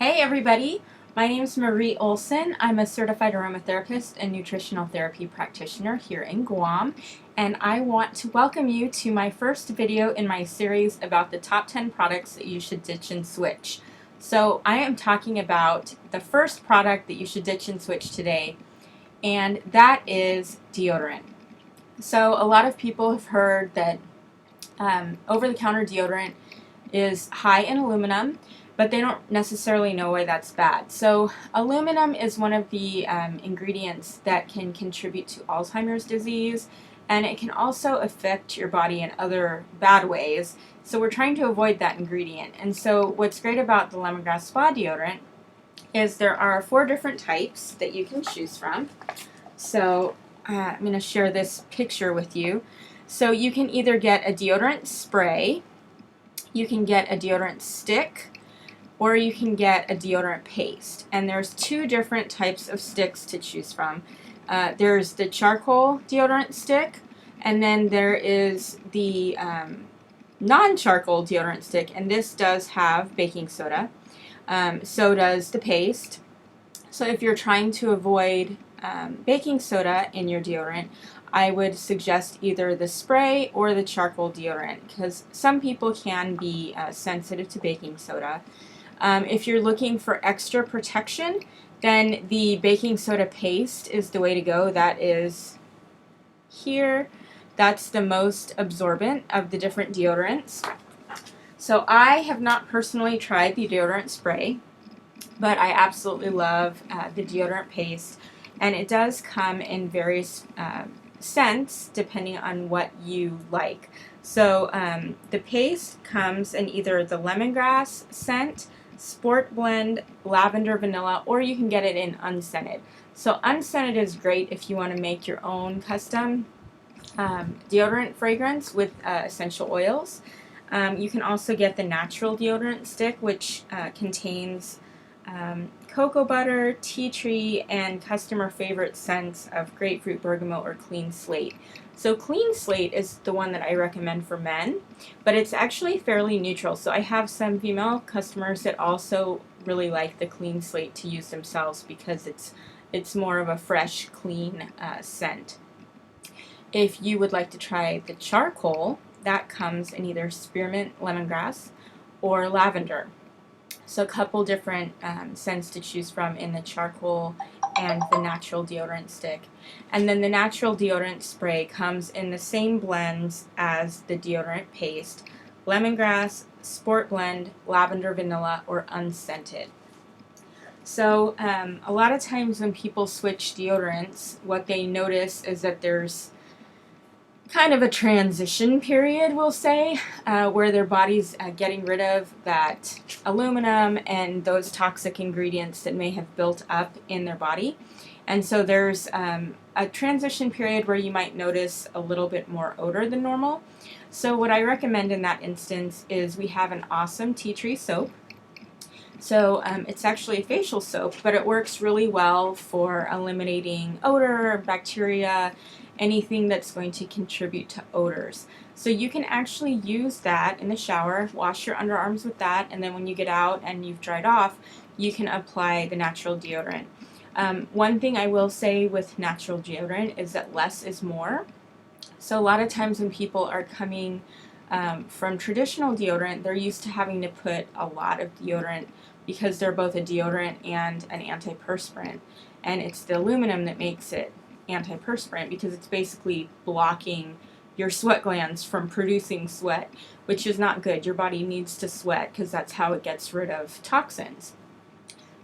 Hey everybody, my name is Marie Olson. I'm a certified aromatherapist and nutritional therapy practitioner here in Guam, and I want to welcome you to my first video in my series about the top 10 products that you should ditch and switch. So I am talking about the first product that you should ditch and switch today, and that is deodorant. So a lot of people have heard that over-the-counter deodorant is high in aluminum, but they don't necessarily know why that's bad. So aluminum is one of the ingredients that can contribute to Alzheimer's disease, and it can also affect your body in other bad ways. So we're trying to avoid that ingredient. And so what's great about the Lemongrass Spa deodorant is there are 4 different types that you can choose from. So I'm going to share this picture with you. So you can either get a deodorant spray, you can get a deodorant stick, or you can get a deodorant paste. And there's 2 different types of sticks to choose from. There's the charcoal deodorant stick, and then there is the non-charcoal deodorant stick, and this does have baking soda. So does the paste. So if you're trying to avoid baking soda in your deodorant, I would suggest either the spray or the charcoal deodorant, because some people can be sensitive to baking soda. If you're looking for extra protection, then the baking soda paste is the way to go. That is here. That's the most absorbent of the different deodorants. So I have not personally tried the deodorant spray, but I absolutely love the deodorant paste, and it does come in various scents depending on what you like. So the paste comes in either the lemongrass scent, sport blend, lavender, vanilla, or you can get it in unscented. So unscented is great if you want to make your own custom deodorant fragrance with essential oils. You can also get the natural deodorant stick, which contains cocoa butter, tea tree, and customer favorite scents of grapefruit, bergamot, or clean slate. So clean slate is the one that I recommend for men, but it's actually fairly neutral. So I have some female customers that also really like the clean slate to use themselves because it's more of a fresh, clean scent. If you would like to try the charcoal, that comes in either spearmint, lemongrass, or lavender. So a couple different scents to choose from in the charcoal and the natural deodorant stick. And then the natural deodorant spray comes in the same blends as the deodorant paste: lemongrass, sport blend, lavender, vanilla, or unscented. So a lot of times when people switch deodorants, what they notice is that there's kind of a transition period, we'll say, where their body's getting rid of that aluminum and those toxic ingredients that may have built up in their body. And so there's a transition period where you might notice a little bit more odor than normal. So what I recommend in that instance is we have an awesome tea tree soap. So it's actually a facial soap, but it works really well for eliminating odor, bacteria, anything that's going to contribute to odors. So you can actually use that in the shower, wash your underarms with that, and then when you get out and you've dried off, you can apply the natural deodorant. One thing I will say with natural deodorant is that less is more. So a lot of times when people are coming from traditional deodorant, they're used to having to put a lot of deodorant because they're both a deodorant and an antiperspirant. And it's the aluminum that makes it antiperspirant because it's basically blocking your sweat glands from producing sweat, which is not good. Your body needs to sweat because that's how it gets rid of toxins.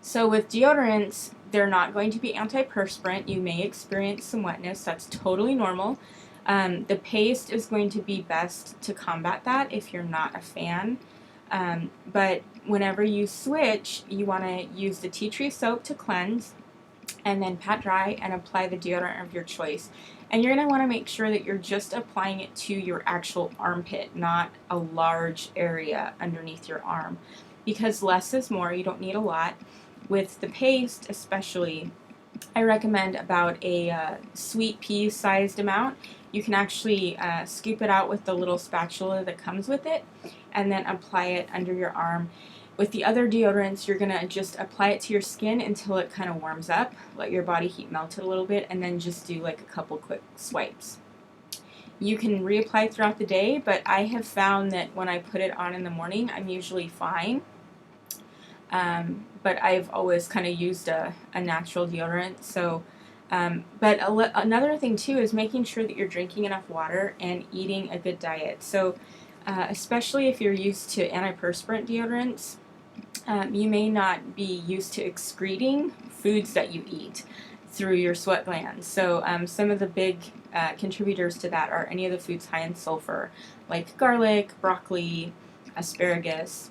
So with deodorants, they're not going to be antiperspirant. You may experience some wetness. That's totally normal. The paste is going to be best to combat that if you're not a fan. But whenever you switch, you want to use the tea tree soap to cleanse, and then pat dry and apply the deodorant of your choice. And you're going to want to make sure that you're just applying it to your actual armpit, not a large area underneath your arm, because less is more. You don't need a lot. With the paste especially, I recommend about a sweet pea sized amount. You can actually scoop it out with the little spatula that comes with it and then apply it under your arm. With the other deodorants, you're going to just apply it to your skin until it kind of warms up, let your body heat melt it a little bit, and then just do like a couple quick swipes. You can reapply throughout the day, but I have found that when I put it on in the morning, I'm usually fine. But I've always kind of used a natural deodorant. So, but another thing too is making sure that you're drinking enough water and eating a good diet. So, especially if you're used to antiperspirant deodorants, you may not be used to excreting foods that you eat through your sweat glands. So some of the big contributors to that are any of the foods high in sulfur, like garlic, broccoli, asparagus.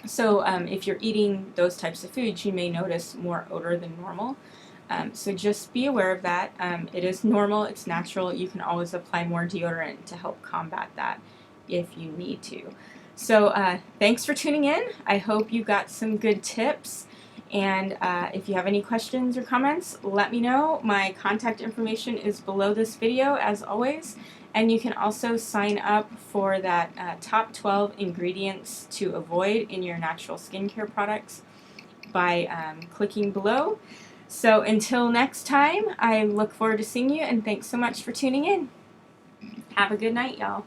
So if you're eating those types of foods, you may notice more odor than normal. So just be aware of that. It is normal, it's natural. You can always apply more deodorant to help combat that if you need to. So thanks for tuning in. I hope you got some good tips. And if you have any questions or comments, let me know. My contact information is below this video, as always. And you can also sign up for that top 12 ingredients to avoid in your natural skincare products by clicking below. So until next time, I look forward to seeing you, and thanks so much for tuning in. Have a good night, y'all.